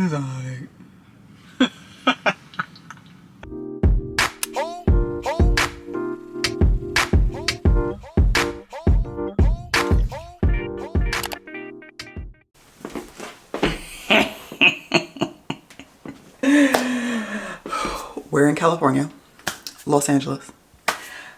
It's alright. We're in California, Los Angeles.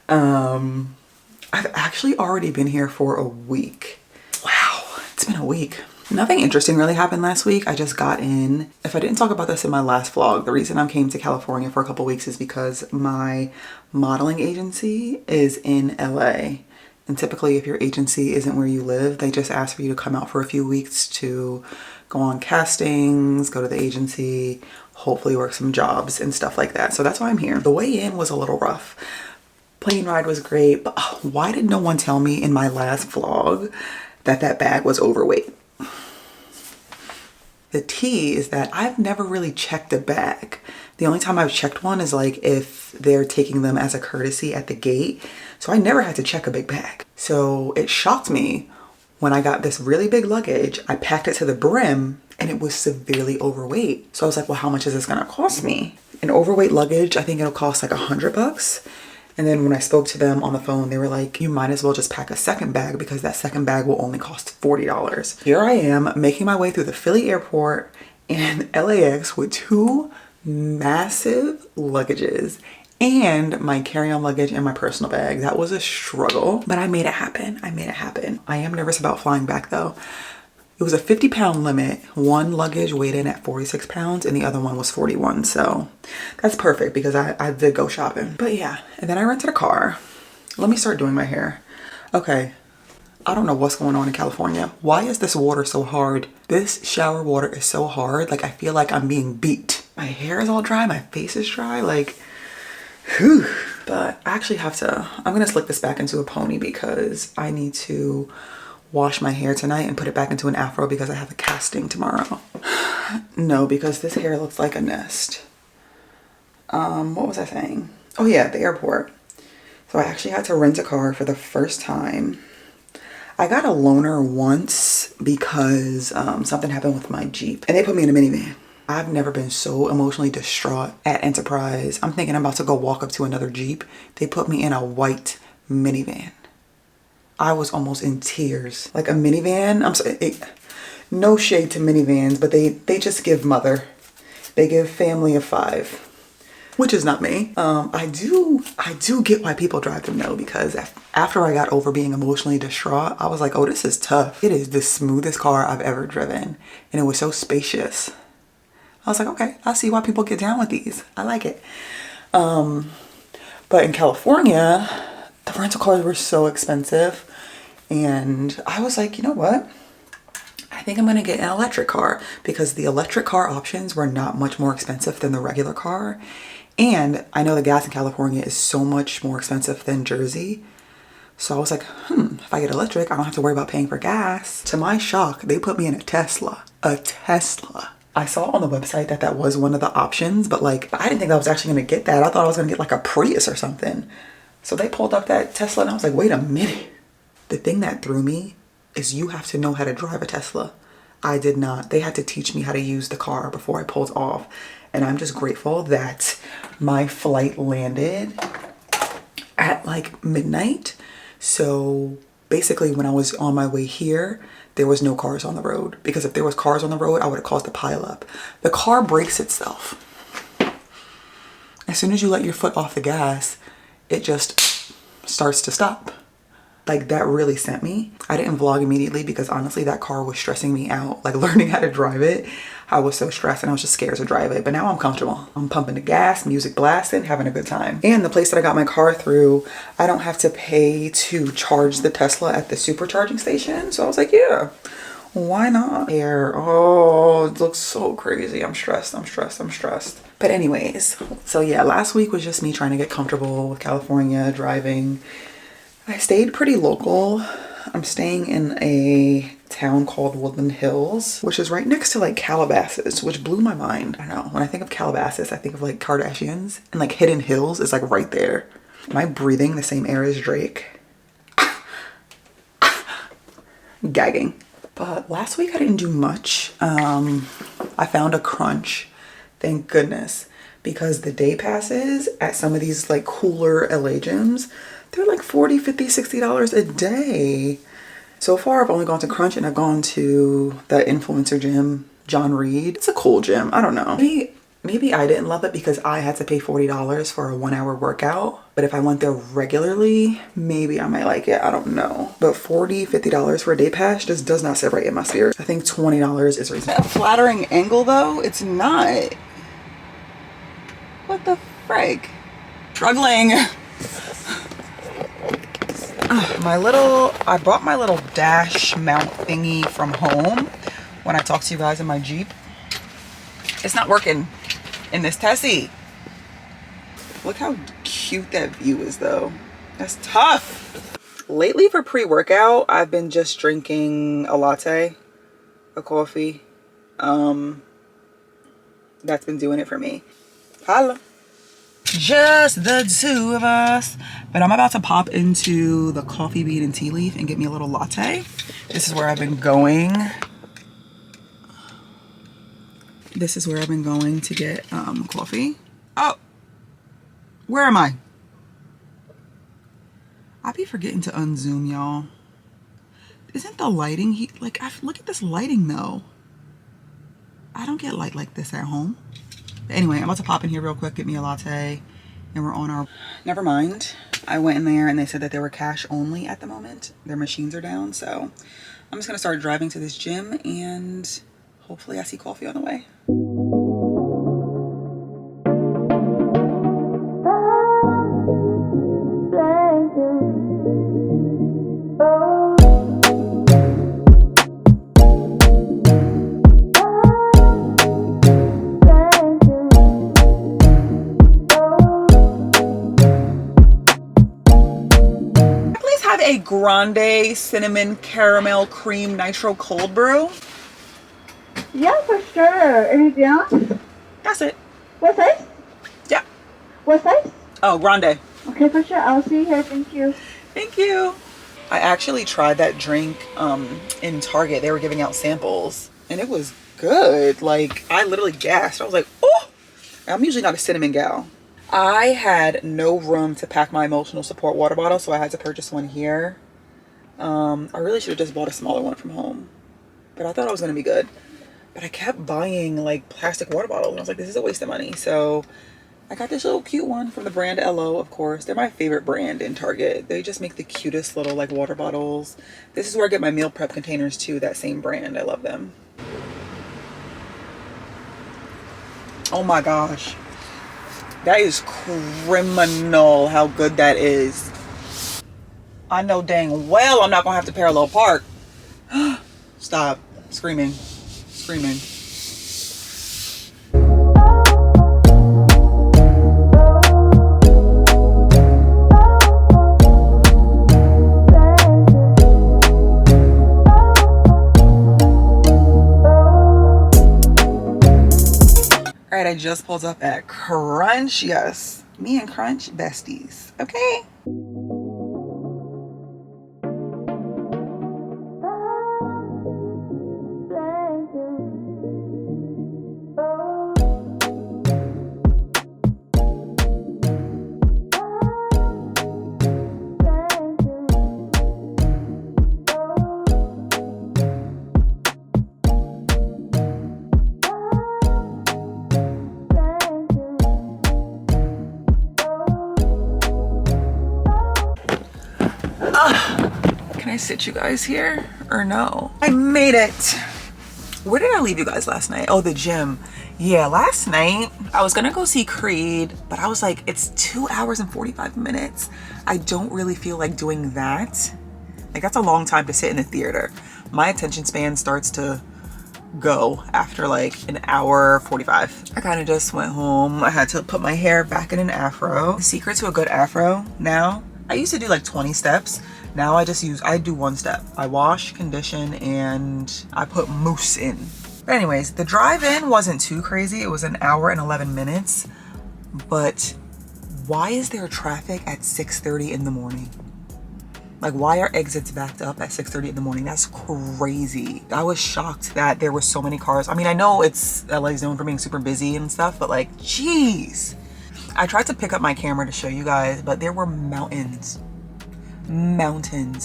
I've actually already been here for a week. Wow, it's been a week. Nothing interesting really happened last week. I just got in. If I didn't talk about this in my last vlog, the reason I came to California for a couple weeks is because my modeling agency is in LA. And typically if your agency isn't where you live, they just ask for you to come out for a few weeks to go on castings, go to the agency, hopefully work some jobs and stuff like that. So that's why I'm here. The way in was a little rough. Plane ride was great, but why did no one tell me in my last vlog that that bag was overweight? The tea is that I've never really checked a bag. The only time I've checked one is like if they're taking them as a courtesy at the gate. So I never had to check a big bag. So it shocked me when I got this really big luggage. I packed it to the brim and it was severely overweight. So I was like, well, how much is this gonna cost me? An overweight luggage, I think it'll cost like $100. And then when I spoke to them on the phone, they were like, you might as well just pack a second bag because that second bag will only cost $40. Here I am making my way through the Philly airport and LAX with two massive luggages and my carry-on luggage and my personal bag. That was a struggle, but I made it happen. I made it happen. I am nervous about flying back though. It was a 50-pound limit. One luggage weighed in at 46 pounds and the other one was 41. So that's perfect because I did go shopping. But yeah, and then I rented a car. Let me start doing my hair. Okay, I don't know what's going on in California. Why is this water so hard? This shower water is so hard. Like I feel like I'm being beat. My hair is all dry, my face is dry, like, whew. But I actually have to, I'm gonna slick this back into a pony because I need to wash my hair tonight and put it back into an afro because I have a casting tomorrow. No, because this hair looks like a nest. What was I saying? Oh yeah, the airport. So I actually had to rent a car for the first time. I got a loaner once because something happened with my Jeep and they put me in a minivan. I've never been so emotionally distraught at Enterprise. I'm thinking I'm about to go walk up to another Jeep. They put me in a white minivan. I was almost in tears. Like a minivan, I'm sorry, no shade to minivans, but they just give mother. They give family of 5, which is not me. I do get why people drive them though, because after I got over being emotionally distraught, I was like, oh, this is tough. It is the smoothest car I've ever driven. And it was so spacious. I was like, okay, I see why people get down with these. I like it. But in California, the rental cars were so expensive. And I was like, you know what? I think I'm gonna get an electric car because the electric car options were not much more expensive than the regular car. And I know the gas in California is so much more expensive than Jersey. So I was like, if I get electric, I don't have to worry about paying for gas. To my shock, they put me in a Tesla. A Tesla. I saw on the website that that was one of the options, but like, I didn't think I was actually gonna get that. I thought I was gonna get like a Prius or something. So they pulled up that Tesla and I was like, wait a minute. The thing that threw me is you have to know how to drive a Tesla. I did not. They had to teach me how to use the car before I pulled off. And I'm just grateful that my flight landed at like midnight. So basically when I was on my way here, there was no cars on the road. Because if there was cars on the road, I would have caused a pileup. The car brakes itself. As soon as you let your foot off the gas, it just starts to stop. Like that really sent me. I didn't vlog immediately because honestly that car was stressing me out. Like learning how to drive it, I was so stressed and I was just scared to drive it. But now I'm comfortable. I'm pumping the gas, music blasting, having a good time. And the place that I got my car through, I don't have to pay to charge the Tesla at the supercharging station. So I was like, yeah, why not? Air, oh, it looks so crazy. I'm stressed, I'm stressed, I'm stressed. But anyways, so yeah, last week was just me trying to get comfortable with California, driving. I stayed pretty local. I'm staying in a town called Woodland Hills, which is right next to like Calabasas, which blew my mind. I don't know, when I think of Calabasas, I think of like Kardashians, and like Hidden Hills is like right there. Am I breathing the same air as Drake? Gagging. But last week I didn't do much. I I found a crunch, thank goodness, because the day passes at some of these like cooler LA gyms, they're like $40, $50, $60 a day. So far, I've only gone to Crunch and I've gone to that influencer gym, John Reed. It's a cool gym. I don't know. Maybe I didn't love it because I had to pay $40 for a 1 hour workout. But if I went there regularly, maybe I might like it. I don't know. But $40, $50 for a day pass just does not sit right in my spirit. I think $20 is reasonable. A flattering angle though, it's not. What the frig? Struggling. I bought my little dash mount thingy from home when I talked to you guys in my Jeep. It's not working in this Tessie. Look how cute that view is though. That's tough. Lately for pre-workout, I've been just drinking a latte, a coffee. That's been doing it for me. Holla. Just the two of us. But I'm about to pop into the Coffee Bean and Tea Leaf and get me a little latte. This is where I've been going. This is where I've been going to get coffee. Oh, where am I? I be forgetting to unzoom, y'all. Isn't the lighting like, look at this lighting though. I don't get light like this at home. But anyway, I'm about to pop in here real quick, get me a latte, and we're on our... Never mind. I went in there and they said that they were cash only at the moment. Their machines are down, so I'm just gonna start driving to this gym and hopefully I see coffee on the way. A grande cinnamon caramel cream nitro cold brew. Yeah, for sure. Anything else? That's it. What size? Yeah. What size? Oh, grande. Okay, for sure. I'll see you here. Thank you. Thank you. I actually tried that drink in Target. They were giving out samples and it was good. Like, I literally gasped. I was like, oh, I'm usually not a cinnamon gal. I had no room to pack my emotional support water bottle, so I had to purchase one here. I really should have just bought a smaller one from home, but I thought I was going to be good. But I kept buying like plastic water bottles and I was like, this is a waste of money. So I got this little cute one from the brand LO, of course. They're my favorite brand in Target. They just make the cutest little like water bottles. This is where I get my meal prep containers too, that same brand. I love them. Oh my gosh. That is criminal how good that is. I know dang well I'm not gonna have to parallel park. Stop screaming, screaming. All right, I just pulled up at Crunch. Yes, me and Crunch besties. Okay. Can I sit you guys here or no? I made it. Where did I leave you guys last night? Oh, the gym. Yeah, last night I was gonna go see Creed, but I was like, it's 2 hours and 45 minutes. I don't really feel like doing that. Like, that's a long time to sit in the theater. My attention span starts to go after like an hour 45. I kind of just went home. I had to put my hair back in an afro. The secret to a good afro now, I used to do like 20 steps. Now I do one step. I wash, condition, and I put mousse in. But anyways, the drive-in wasn't too crazy. It was an hour and 11 minutes. But why is there traffic at 6:30 in the morning? Like, why are exits backed up at 6:30 in the morning? That's crazy. I was shocked that there were so many cars. I mean, I know LA's known for being super busy and stuff, but like, jeez. I tried to pick up my camera to show you guys, but there were mountains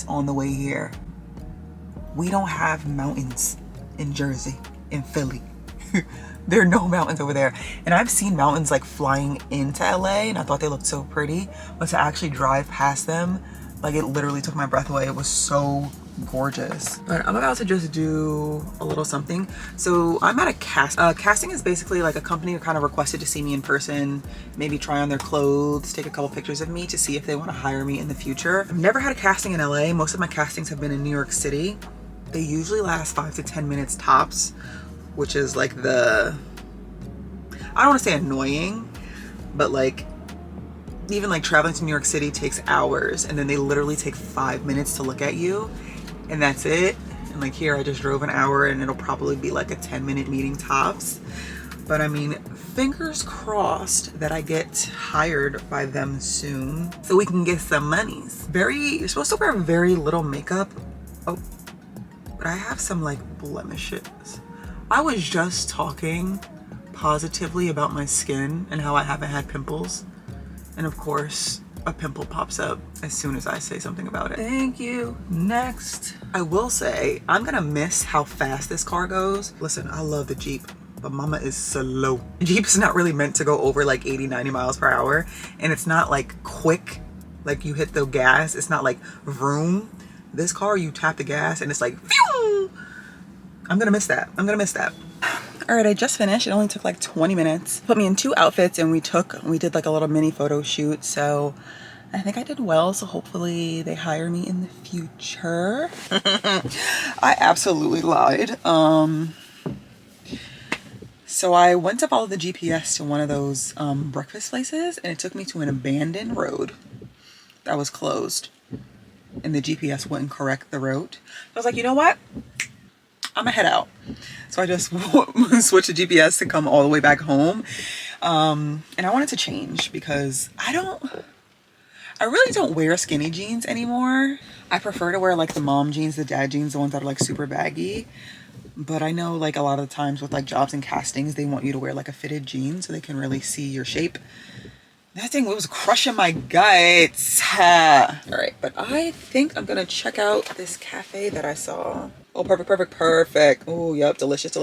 on the way here. We don't have mountains in Jersey, in Philly. There are no mountains over there. And I've seen mountains like flying into LA and I thought they looked so pretty, but to actually drive past them, like, it literally took my breath away. It was so gorgeous. But I'm about to just do a little something. So I'm at a casting is basically like a company who kind of requested to see me in person, maybe try on their clothes, take a couple pictures of me to see if they want to hire me in the future. I've never had a casting in LA. Most of my castings have been in New York City. They usually last 5 to 10 minutes tops, which is like I don't want to say annoying, but like, even like traveling to New York City takes hours, and then they literally take 5 minutes to look at you, and that's it. And like here, I just drove an hour and it'll probably be like a 10-minute meeting tops. But I mean, fingers crossed that I get hired by them soon so we can get some monies. You're supposed to wear very little makeup. Oh, but I have some like blemishes. I was just talking positively about my skin and how I haven't had pimples. And of course, a pimple pops up as soon as I say something about it. Thank you. Next. I will say, I'm gonna miss how fast this car goes. Listen, I love the Jeep, but mama is slow. The Jeep's not really meant to go over like 80, 90 miles per hour. And it's not like quick, like you hit the gas. It's not like vroom. This car, you tap the gas and it's like, phew! I'm gonna miss that. All right, I just finished. It only took like 20 minutes. Put me in 2 outfits and we did like a little mini photo shoot. So I think I did well. So hopefully they hire me in the future. I absolutely lied. So I went to follow the GPS to one of those breakfast places and it took me to an abandoned road that was closed. And the GPS wouldn't correct the route. I was like, you know what? I'm gonna head out. So I just switched the GPS to come all the way back home. And I wanted to change because I really don't wear skinny jeans anymore. I prefer to wear like the mom jeans, the dad jeans, the ones that are like super baggy. But I know like a lot of the times with like jobs and castings, they want you to wear like a fitted jean so they can really see your shape. That thing was crushing my guts. All right, but I think I'm gonna check out this cafe that I saw. Oh, perfect. Oh, yep, delicious.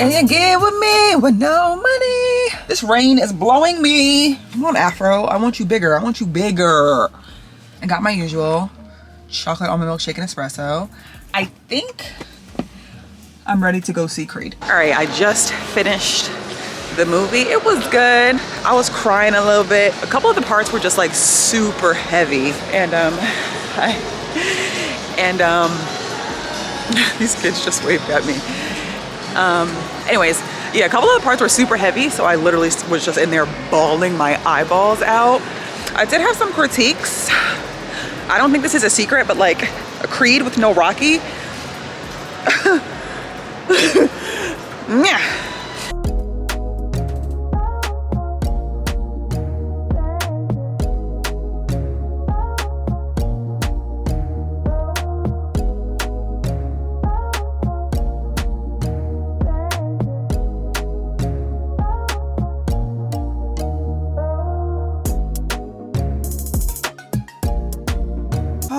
And you get with me with no money. This rain is blowing me. Come on, Afro. I want you bigger. I got my usual chocolate almond milkshake and espresso. I think I'm ready to go see Creed. All right, I just finished the movie. It was good. I was crying a little bit. A couple of the parts were just like super heavy. And these kids just waved at me. Anyways, yeah, a couple of the parts were super heavy, so I literally was just in there bawling my eyeballs out. I did have some critiques. I don't think this is a secret, but like a Creed with no Rocky. Yeah.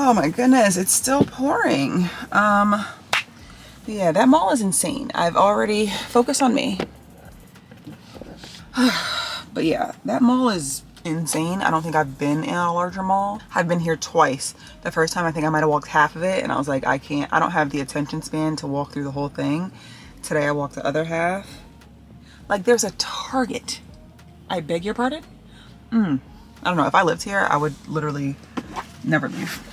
Oh my goodness, it's still pouring. Yeah, that mall is insane. I've already focused on me. But yeah, that mall is insane. I don't think I've been in a larger mall. I've been here twice. The first time I think I might have walked half of it and I was like, I don't have the attention span to walk through the whole thing. Today I walked the other half. Like there's a Target. I beg your pardon? I don't know. If I lived here, I would literally never leave.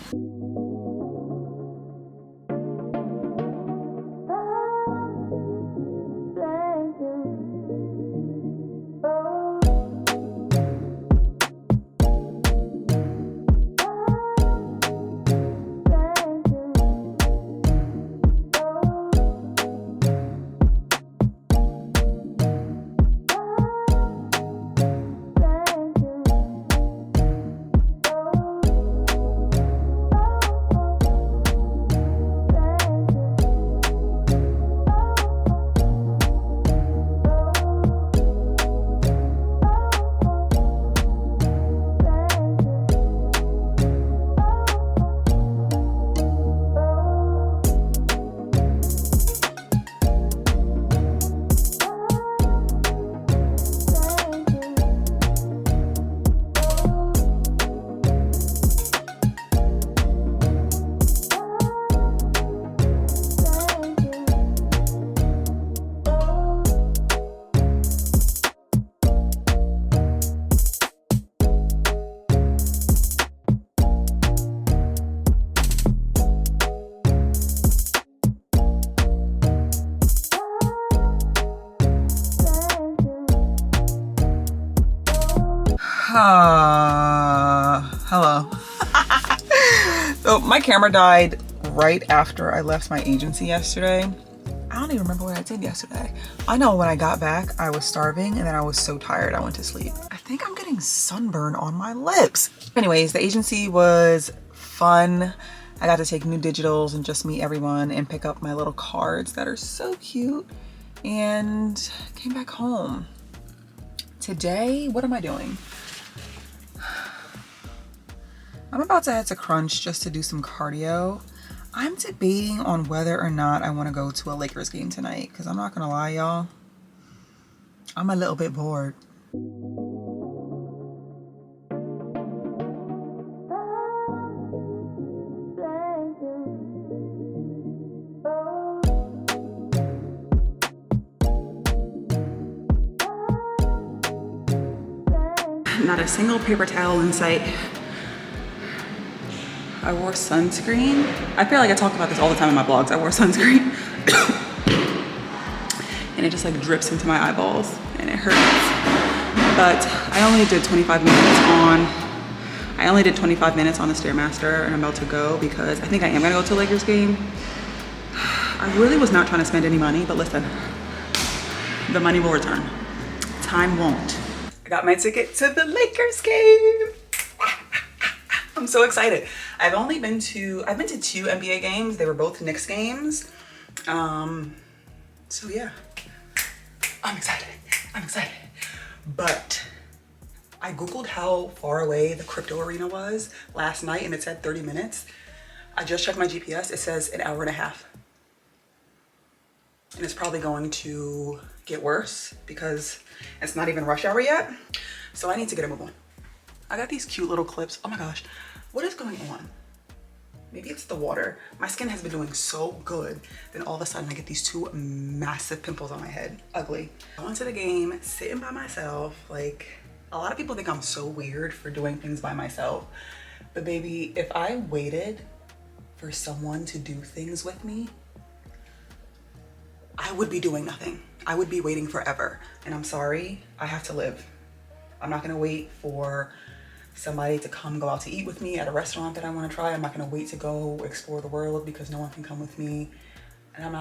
Hello. So my camera died right after I left my agency yesterday. I don't even remember what I did yesterday. I know when I got back, I was starving and then I was so tired I went to sleep. I think I'm getting sunburn on my lips. Anyways, the agency was fun. I got to take new digitals and just meet everyone and pick up my little cards that are so cute, and came back home. Today, what am I doing? I'm about to head to Crunch just to do some cardio. I'm debating on whether or not I want to go to a Lakers game tonight, because I'm not gonna lie, y'all, I'm a little bit bored. Not a single paper towel in sight. I wore sunscreen. I feel like I talk about this all the time in my blogs. I wore sunscreen and it just like drips into my eyeballs and it hurts. But I only did 25 minutes on the Stairmaster, and I'm about to go because I think I am gonna go to a Lakers game. I really was not trying to spend any money, but listen, the money will return. Time won't. I got my ticket to the Lakers game. I'm so excited. I've been to 2 NBA games. They were both Knicks games. So yeah, I'm excited. But I Googled how far away the crypto arena was last night and it said 30 minutes. I just checked my GPS. It says an hour and a half. And it's probably going to get worse because it's not even rush hour yet. So I need to get a move on. I got these cute little clips. Oh my gosh, what is going on? Maybe it's the water. My skin has been doing so good. Then all of a sudden I get these 2 massive pimples on my head. Ugly. Going to the game, sitting by myself. Like, a lot of people think I'm so weird for doing things by myself. But baby, if I waited for someone to do things with me, I would be doing nothing. I would be waiting forever. And I'm sorry, I have to live. I'm not gonna wait for somebody to come go out to eat with me at a restaurant that I want to try. I'm not going to wait to go explore the world because no one can come with me. And I'm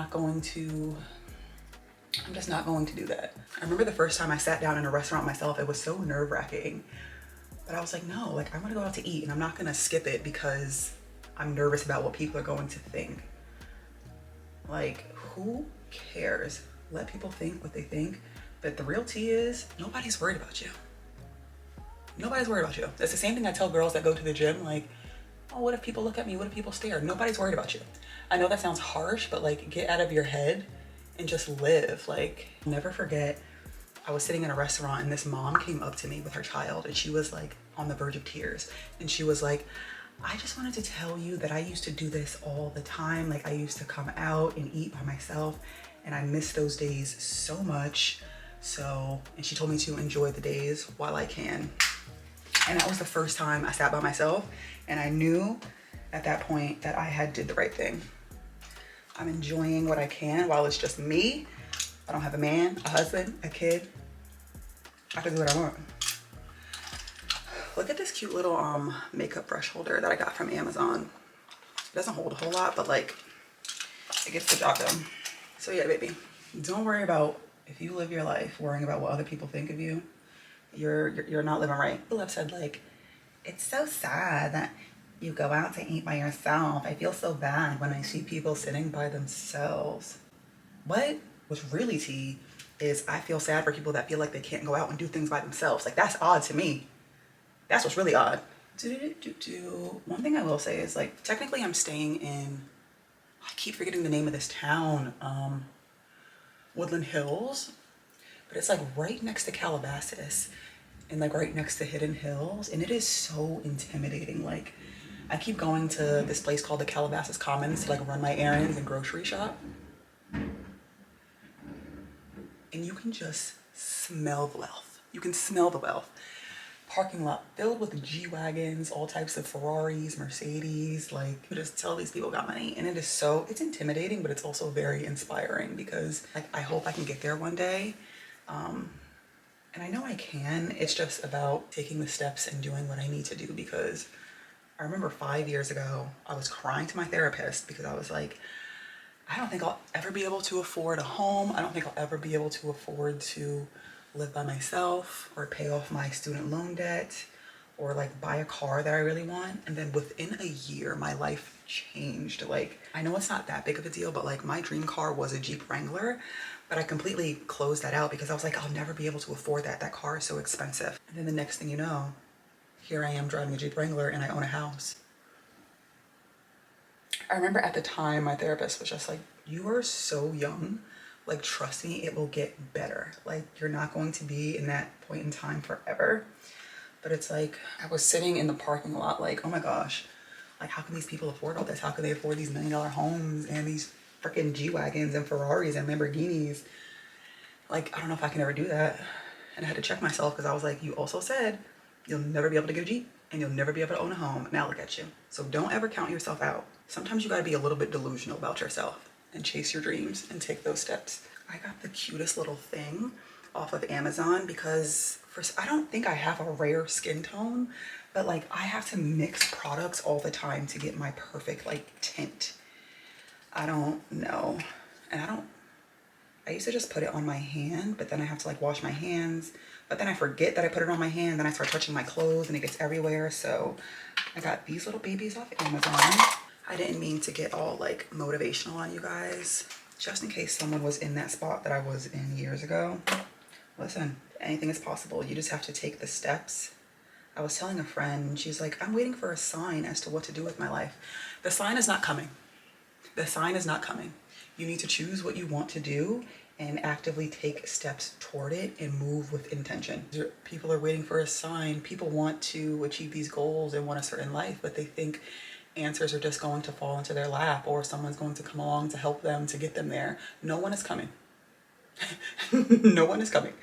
just not going to do that. I remember the first time I sat down in a restaurant myself, it was so nerve-wracking. But I was like, no, like I want to go out to eat and I'm not going to skip it because I'm nervous about what people are going to think. Like, who cares? Let people think what they think. But the real tea is nobody's worried about you. Nobody's worried about you. It's the same thing I tell girls that go to the gym, like, oh, what if people look at me? What if people stare? Nobody's worried about you. I know that sounds harsh, but like, get out of your head and just live. Like, never forget, I was sitting in a restaurant and this mom came up to me with her child and she was like on the verge of tears. And she was like, I just wanted to tell you that I used to do this all the time. Like, I used to come out and eat by myself and I miss those days so much. So, and she told me to enjoy the days while I can. And that was the first time I sat by myself, and I knew at that point that I had did the right thing. I'm enjoying what I can while it's just me. I don't have a man, a husband, a kid. I can do what I want. Look at this cute little makeup brush holder that I got from Amazon. It doesn't hold a whole lot, but like it gets the job done. So yeah, baby, don't worry about if you live your life worrying about what other people think of you. You're not living right. People have said like, it's so sad that you go out to eat by yourself. I feel so bad when I see people sitting by themselves. What's really tea is I feel sad for people that feel like they can't go out and do things by themselves. Like that's odd to me. That's what's really odd. One thing I will say is like, technically I'm staying in, I keep forgetting the name of this town, Woodland Hills, but it's like right next to Calabasas and like right next to Hidden Hills. And it is so intimidating. Like I keep going to this place called the Calabasas Commons to like run my errands and grocery shop. And you can just smell the wealth. You can smell the wealth. Parking lot filled with G-Wagons, all types of Ferraris, Mercedes, like you just tell these people got money. And it's intimidating, but it's also very inspiring because like I hope I can get there one day. And I know I can. It's just about taking the steps and doing what I need to do, because I remember 5 years ago, I was crying to my therapist because I was like, I don't think I'll ever be able to afford a home. I don't think I'll ever be able to afford to live by myself or pay off my student loan debt or like buy a car that I really want. And then within a year, my life changed. Like, I know it's not that big of a deal, but like my dream car was a Jeep Wrangler, but I completely closed that out because I was like, I'll never be able to afford that. That car is so expensive. And then the next thing you know, here I am driving a Jeep Wrangler and I own a house. I remember at the time, my therapist was just like, you are so young. Like, trust me, it will get better. Like, you're not going to be in that point in time forever. But it's like, I was sitting in the parking lot like, oh my gosh, like how can these people afford all this? How can they afford these $1 million homes and these freaking G-Wagons and Ferraris and Lamborghinis? Like, I don't know if I can ever do that. And I had to check myself because I was like, you also said you'll never be able to get a Jeep and you'll never be able to own a home. Now look at you. So don't ever count yourself out. Sometimes you gotta be a little bit delusional about yourself and chase your dreams and take those steps. I got the cutest little thing off of Amazon because first, I don't think I have a rare skin tone, but like I have to mix products all the time to get my perfect like tint. I don't know. And I used to just put it on my hand, but then I have to like wash my hands, but then I forget that I put it on my hand, then I start touching my clothes and it gets everywhere. So I got these little babies off Amazon. I didn't mean to get all like motivational on you guys, just in case someone was in that spot that I was in years ago. Listen, anything is possible. You just have to take the steps. I was telling a friend, she's like, I'm waiting for a sign as to what to do with my life. The sign is not coming. The sign is not coming. You need to choose what you want to do and actively take steps toward it and move with intention. People are waiting for a sign. People want to achieve these goals and want a certain life, but they think answers are just going to fall into their lap or someone's going to come along to help them to get them there. No one is coming. No one is coming.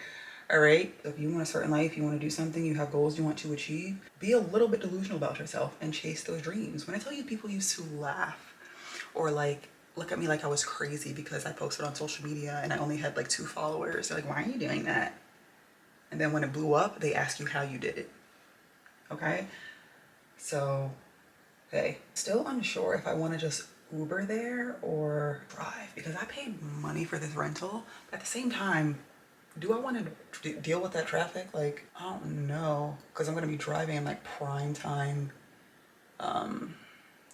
All right. If you want a certain life, you want to do something, you have goals you want to achieve, be a little bit delusional about yourself and chase those dreams. When I tell you, people used to laugh or like look at me like I was crazy because I posted on social media and I only had like 2 followers. They're like, why are you doing that? And then when it blew up, they ask you how you did it. Okay. So, hey, still unsure if I want to just Uber there or drive because I paid money for this rental. But at the same time, do I want to deal with that traffic? Like, I don't know, because I'm going to be driving in like prime time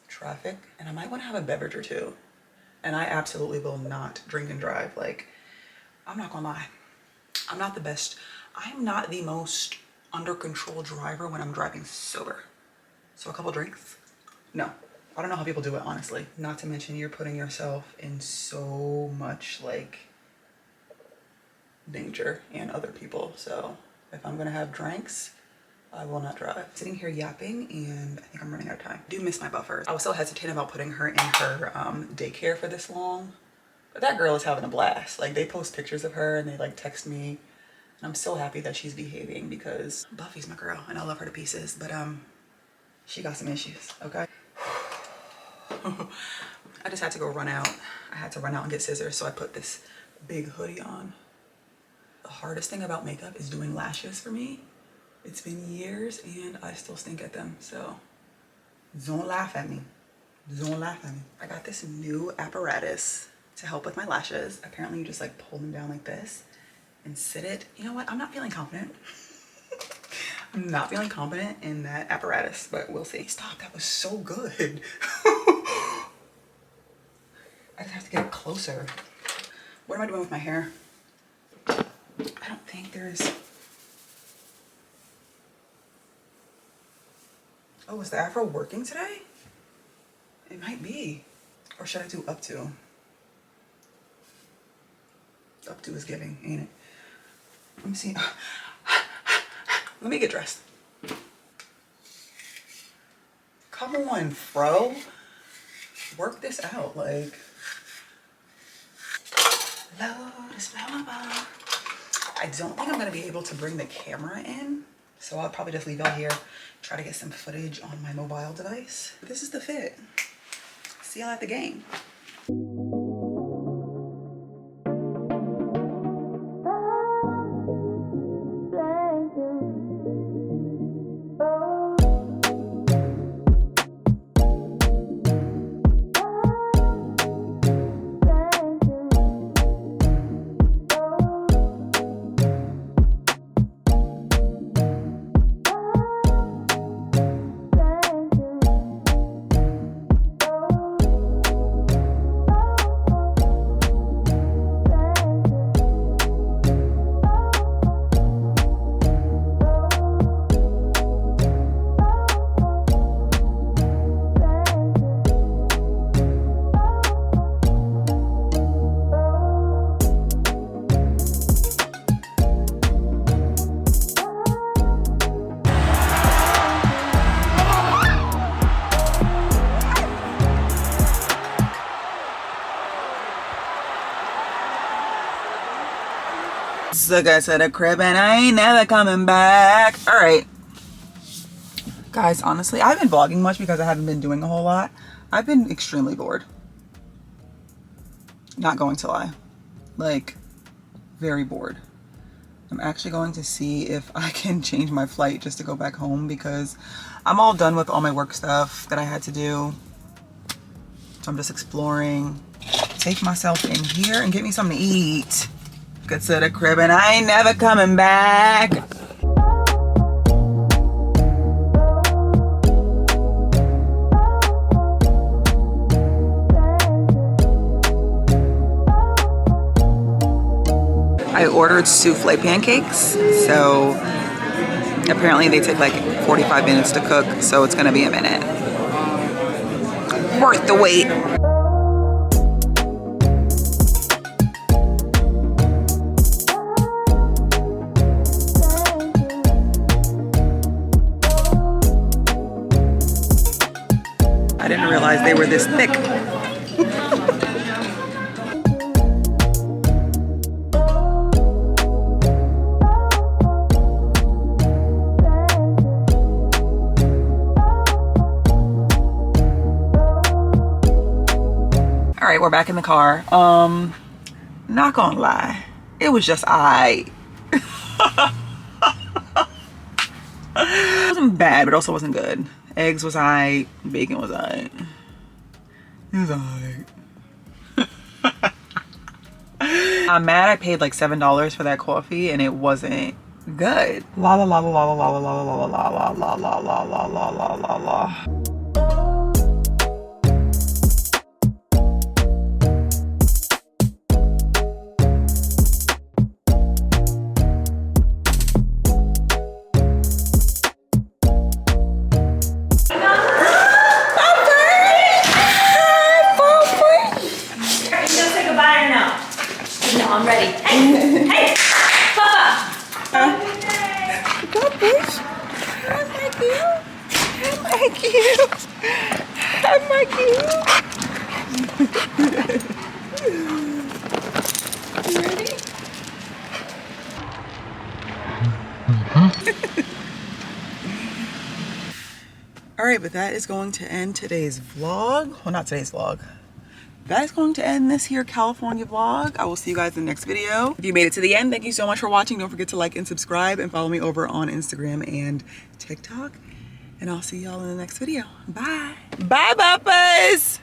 traffic and I might want to have a beverage or two. And I absolutely will not drink and drive. Like, I'm not gonna lie, I'm not the best. I'm not the most under control driver when I'm driving sober. So a couple drinks? No. I don't know how people do it, honestly. Not to mention you're putting yourself in so much like danger and other people. So if I'm gonna have drinks, I will not drive. Sitting here yapping and I think I'm running out of time. I do miss my buffers. I was so hesitant about putting her in her daycare for this long, but that girl is having a blast. Like they post pictures of her and they like text me And I'm so happy that she's behaving because Buffy's my girl and I love her to pieces, but she got some issues, okay? I just had to go run out. I had to run out and get scissors, so I put this big hoodie on. The hardest thing about makeup is doing lashes for me. It's been years and I still stink at them, so don't laugh at me. Don't laugh at me. I got this new apparatus to help with my lashes. Apparently you just like pull them down like this and sit it. You know what? I'm not feeling confident. I'm not feeling confident in that apparatus, but we'll see. Stop, that was so good. I just have to get it closer. What am I doing with my hair? I don't think there's... Oh, is the afro working today? It might be. Or should I do up to? Up to is giving, ain't it? Let me see. Let me get dressed. Come on, fro. Work this out, like. Lotus flower bar. I don't think I'm gonna be able to bring the camera in, so I'll probably just leave out here, try to get some footage on my mobile device. This is the fit. See y'all at the game. So I to the crib and I ain't never coming back. All right. Guys, honestly, I haven't been vlogging much because I haven't been doing a whole lot. I've been extremely bored. Not going to lie. Like, very bored. I'm actually going to see if I can change my flight just to go back home because I'm all done with all my work stuff that I had to do. So I'm just exploring. Take myself in here and get me something to eat. Get to the crib and I ain't never coming back. I ordered souffle pancakes, so apparently they take like 45 minutes to cook, so it's gonna be a minute. Worth the wait. I didn't realize they were this thick. All right, we're back in the car. Not gonna lie, it was just it wasn't bad, but also wasn't good. Eggs was aight, bacon was aight. It was aight. I'm mad I paid like $7 for that coffee and it wasn't good. La la la la la la la la la la la la la la la la la la la. I'm ready. Hey! Hey! Papa! God, bitch. I'm like you. I'm like you. I'm like you. You ready? right, but that is going to end today's vlog. Well, not today's vlog. That is going to end this here California vlog. I will see you guys in the next video. If you made it to the end, thank you so much for watching. Don't forget to like and subscribe and follow me over on Instagram and TikTok. And I'll see y'all in the next video. Bye. Bye, Buppas.